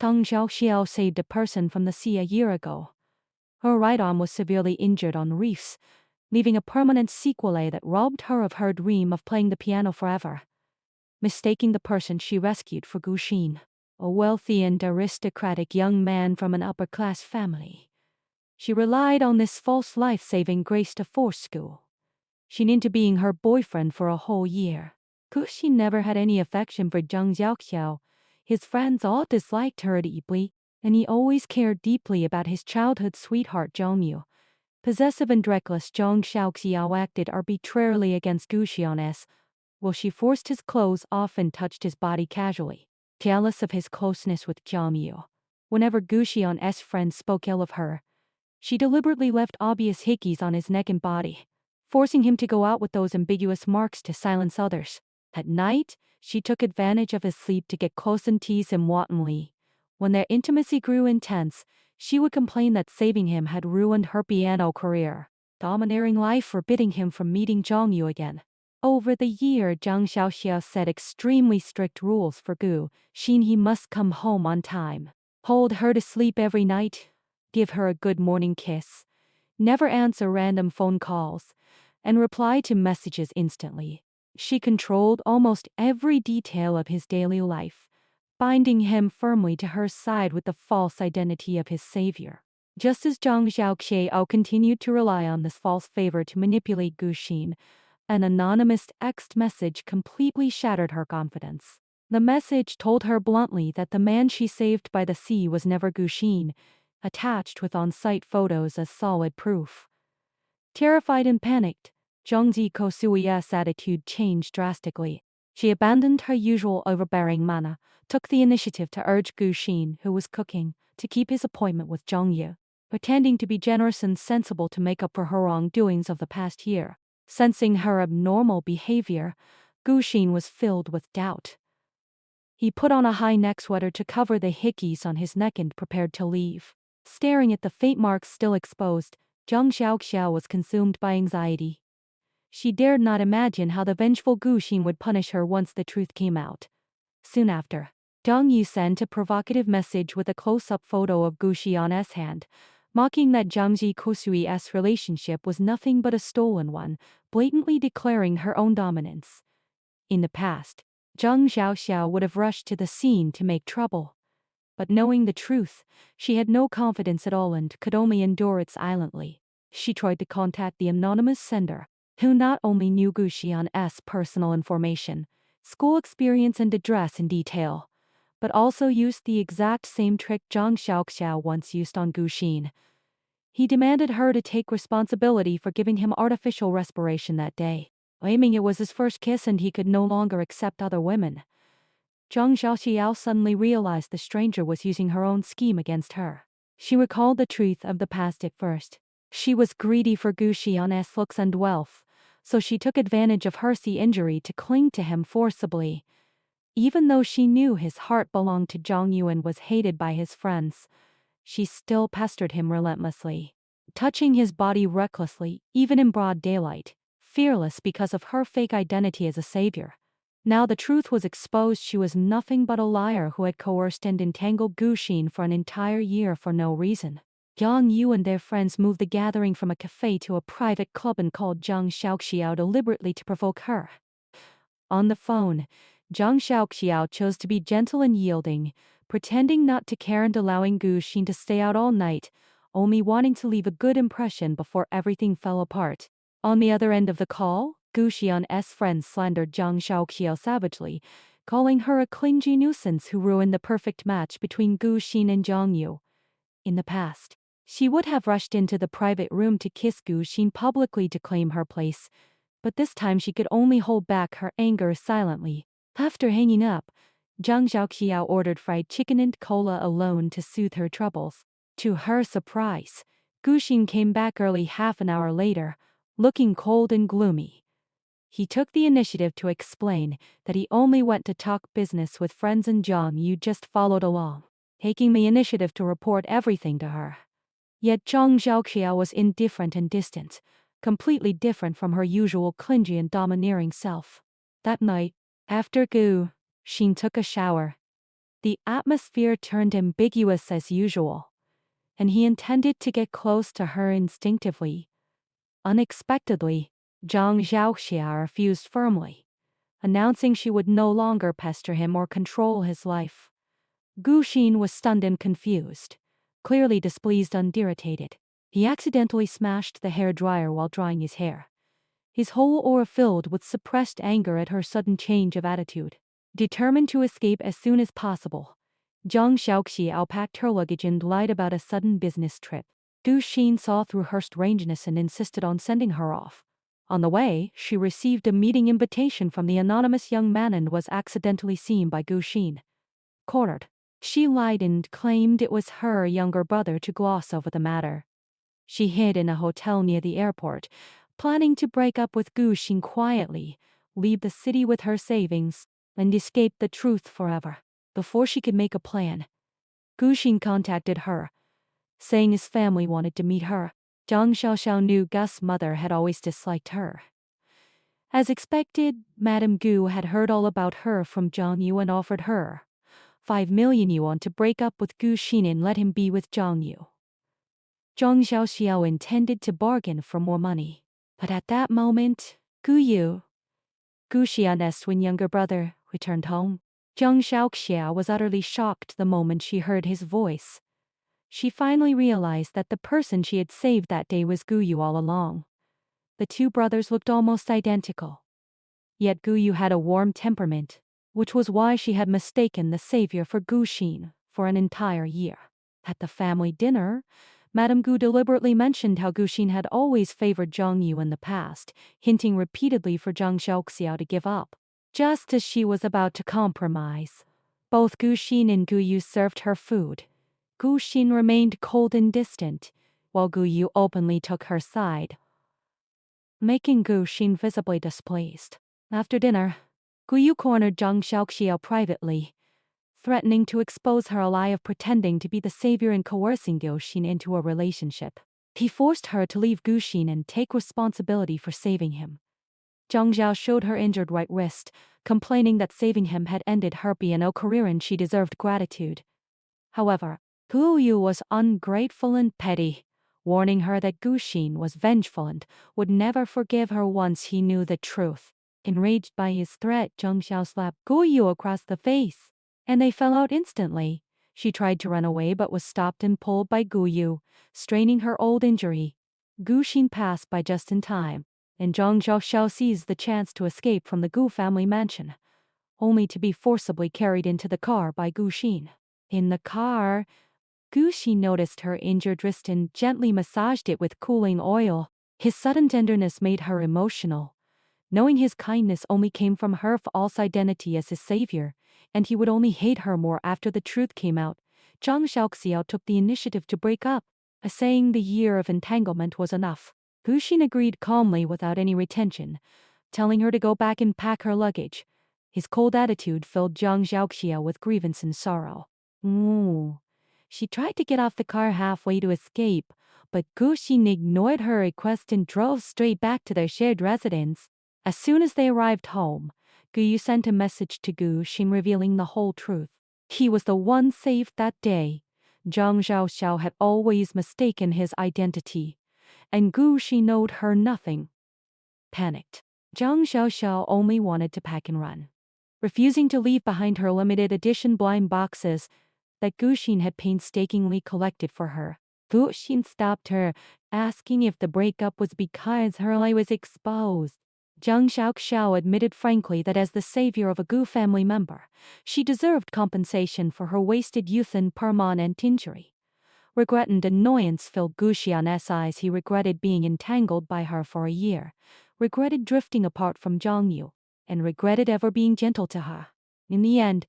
Deng Xiaoxiao saved a person from the sea a year ago. Her right arm was severely injured on reefs, leaving a permanent sequelae that robbed her of her dream of playing the piano forever. Mistaking the person she rescued for Gu Xin, a wealthy and aristocratic young man from an upper-class family. She relied on this false life-saving grace to force Gu Xin into being her boyfriend for a whole year. Gu Xin never had any affection for Zhang Xiaoxiao. His friends all disliked her deeply, and he always cared deeply about his childhood sweetheart Zhang Yu. Possessive and reckless Zhang Xiaoxiao acted arbitrarily against Gu Xian's, while she forced his clothes off and touched his body casually, jealous of his closeness with Zhang Yu. Whenever Gu Xian's friends spoke ill of her, she deliberately left obvious hickeys on his neck and body, forcing him to go out with those ambiguous marks to silence others. At night, she took advantage of his sleep to get close and tease him wantonly. When their intimacy grew intense, she would complain that saving him had ruined her piano career, domineering life forbidding him from meeting Zhang Yu again. Over the year, Zhang Xiaoxiao set extremely strict rules for Gu Xin. He must come home on time, hold her to sleep every night, give her a good morning kiss, never answer random phone calls, and reply to messages instantly. She controlled almost every detail of his daily life, binding him firmly to her side with the false identity of his savior. Just as Zhang Xiaoxiao continued to rely on this false favor to manipulate Gu Xin, an anonymous text message completely shattered her confidence. The message told her bluntly that the man she saved by the sea was never Gu Xin, attached with on-site photos as solid proof. Terrified and panicked, Zhang Zikosui's attitude changed drastically. She abandoned her usual overbearing manner, took the initiative to urge Gu Xin, who was cooking, to keep his appointment with Zhang Yu, pretending to be generous and sensible to make up for her wrongdoings of the past year. Sensing her abnormal behavior, Gu Xin was filled with doubt. He put on a high-neck sweater to cover the hickeys on his neck and prepared to leave. Staring at the faint marks still exposed, Zhang Xiaoxiao was consumed by anxiety. She dared not imagine how the vengeful Gu Xin would punish her once the truth came out. Soon after, Zhang Yu sent a provocative message with a close-up photo of Gu Xian's hand, mocking that Zhang Zikosui's relationship was nothing but a stolen one, blatantly declaring her own dominance. In the past, Zhang Xiaoxiao would have rushed to the scene to make trouble. But knowing the truth, she had no confidence at all and could only endure it silently. She tried to contact the anonymous sender, who not only knew Gu Xian's personal information, school experience and address in detail, but also used the exact same trick Zhang Xiaoxiao once used on Gu Xin. He demanded her to take responsibility for giving him artificial respiration that day, claiming it was his first kiss and he could no longer accept other women. Zhang Xiaoxiao suddenly realized the stranger was using her own scheme against her. She recalled the truth of the past at first. She was greedy for Gu Xian's looks and wealth, so she took advantage of her sea injury to cling to him forcibly. Even though she knew his heart belonged to Zhang Yu and was hated by his friends, she still pestered him relentlessly, touching his body recklessly, even in broad daylight, fearless because of her fake identity as a savior. Now the truth was exposed. She was nothing but a liar who had coerced and entangled Gu Xin for an entire year for no reason. Zhang Yu and their friends moved the gathering from a cafe to a private club and called Zhang Xiaoxiao deliberately to provoke her. On the phone, Zhang Xiaoxiao chose to be gentle and yielding, pretending not to care and allowing Gu Xin to stay out all night, only wanting to leave a good impression before everything fell apart. On the other end of the call, Gu Xian's friends slandered Zhang Xiaoxiao savagely, calling her a clingy nuisance who ruined the perfect match between Gu Xin and Zhang Yu. In the past, she would have rushed into the private room to kiss Gu Xin publicly to claim her place, but this time she could only hold back her anger silently. After hanging up, Zhang Xiaoxiao ordered fried chicken and cola alone to soothe her troubles. To her surprise, Gu Xin came back early half an hour later, looking cold and gloomy. He took the initiative to explain that he only went to talk business with friends and Zhang Yu just followed along, taking the initiative to report everything to her. Yet Zhang Xiaoxiao was indifferent and distant, completely different from her usual clingy and domineering self. That night, after Gu Xin took a shower, The atmosphere turned ambiguous as usual, and he intended to get close to her instinctively. Unexpectedly, Zhang Xiaoxia refused firmly, announcing she would no longer pester him or control his life. Gu Xin was stunned and confused, clearly displeased and irritated. He accidentally smashed the hair dryer while drying his hair, his whole aura filled with suppressed anger at her sudden change of attitude. Determined to escape as soon as possible, Zhang Xiaoxiao packed her luggage and lied about a sudden business trip. Gu Xin saw through her strangeness and insisted on sending her off. On the way, she received a meeting invitation from the anonymous young man and was accidentally seen by Gu Xin. Cornered, she lied and claimed it was her younger brother to gloss over the matter. She hid in a hotel near the airport, planning to break up with Gu Xin quietly, leave the city with her savings, and escape the truth forever. Before she could make a plan, Gu Xin contacted her, saying his family wanted to meet her. Zhang Xiaoxiao knew Gu's mother had always disliked her. As expected, Madame Gu had heard all about her from Zhang Yu and offered her 5 million yuan to break up with Gu Xin and let him be with Zhang Yu. Zhang Xiaoxiao intended to bargain for more money, but at that moment, Gu Xian's twin younger brother, returned home. Zhang Xiaoxia was utterly shocked the moment she heard his voice. She finally realized that the person she had saved that day was Gu Yu all along. The two brothers looked almost identical. Yet Gu Yu had a warm temperament, which was why she had mistaken the savior for Gu Xin for an entire year. At the family dinner, Madame Gu deliberately mentioned how Gu Xin had always favored Zhang Yu in the past, hinting repeatedly for Zhang Xiaoxiao to give up. Just as she was about to compromise, both Gu Xin and Gu Yu served her food. Gu Xin remained cold and distant, while Gu Yu openly took her side, making Gu Xin visibly displeased. After dinner, Gu Yu cornered Zhang Xiaoxiao privately, threatening to expose her lie of pretending to be the savior and coercing Gu Xin into a relationship. He forced her to leave Gu Xin and take responsibility for saving him. Zhang Zhao showed her injured right wrist, complaining that saving him had ended her B&O career and she deserved gratitude. However, Gu Yu was ungrateful and petty, warning her that Gu Xin was vengeful and would never forgive her once he knew the truth. Enraged by his threat, Zhang Xiao slapped Gu Yu across the face, and they fell out instantly. She tried to run away but was stopped and pulled by Gu Yu, straining her old injury. Gu Xin passed by just in time, and Zhang Xiaoxiao seized the chance to escape from the Gu family mansion, only to be forcibly carried into the car by Gu Xin. In the car, Gu Xin noticed her injured wrist and gently massaged it with cooling oil. His sudden tenderness made her emotional, knowing his kindness only came from her false identity as his savior, and he would only hate her more after the truth came out. Zhang Xiaoxiao took the initiative to break up, saying the year of entanglement was enough. Gu Xin agreed calmly without any retention, telling her to go back and pack her luggage. His cold attitude filled Zhang Xiaoxiao with grievance and sorrow. She tried to get off the car halfway to escape, but Gu Xin ignored her request and drove straight back to their shared residence. As soon as they arrived home, Gu Yu sent a message to Gu Xin revealing the whole truth. He was the one saved that day. Zhang Xiaoxiao had always mistaken his identity, and Gu Xin owed her nothing. Panicked, Zhang Xiaoxiao only wanted to pack and run, refusing to leave behind her limited edition blind boxes that Gu Xin had painstakingly collected for her. Gu Xin stopped her, asking if the breakup was because her lie was exposed. Zhang Xiaoxiao admitted frankly that as the savior of a Gu family member, she deserved compensation for her wasted youth and permanent injury. Regret and annoyance filled Gu Xian's eyes. He regretted being entangled by her for a year, regretted drifting apart from Zhang Yu, and regretted ever being gentle to her. In the end,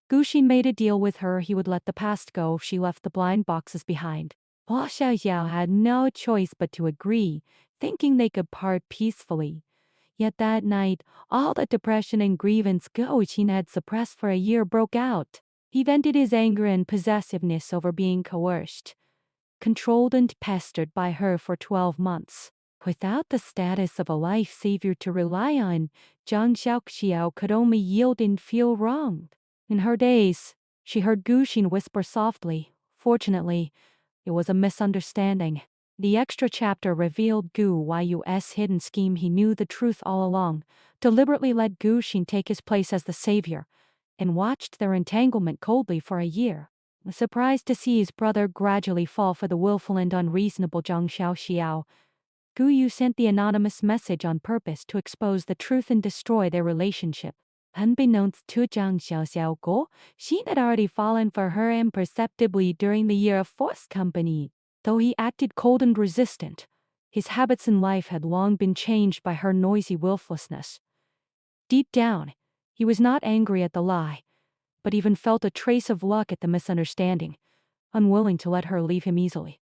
Gu Xin made a deal with her. He would let the past go if she left the blind boxes behind. Hua Xiaoxiao had no choice but to agree, thinking they could part peacefully. Yet that night, all the depression and grievance Gu Xin had suppressed for a year broke out. He vented his anger and possessiveness over being coerced, controlled and pestered by her for 12 months. Without the status of a life savior to rely on, Zhang Xiaoxiao could only yield and feel wronged. In her days, She heard Gu Xin whisper softly, "Fortunately, it was a misunderstanding." The extra chapter revealed Gu Yu's hidden scheme. He knew the truth all along, deliberately let Gu Xin take his place as the savior, and watched their entanglement coldly for a year. Surprised to see his brother gradually fall for the willful and unreasonable Zhang Xiaoxiao, Gu Yu sent the anonymous message on purpose to expose the truth and destroy their relationship. Unbeknownst to Zhang Xiaoxiao, she had already fallen for her imperceptibly during the year of forced company. Though he acted cold and resistant, his habits in life had long been changed by her noisy willfulness. Deep down, he was not angry at the lie, but even felt a trace of luck at the misunderstanding, unwilling to let her leave him easily.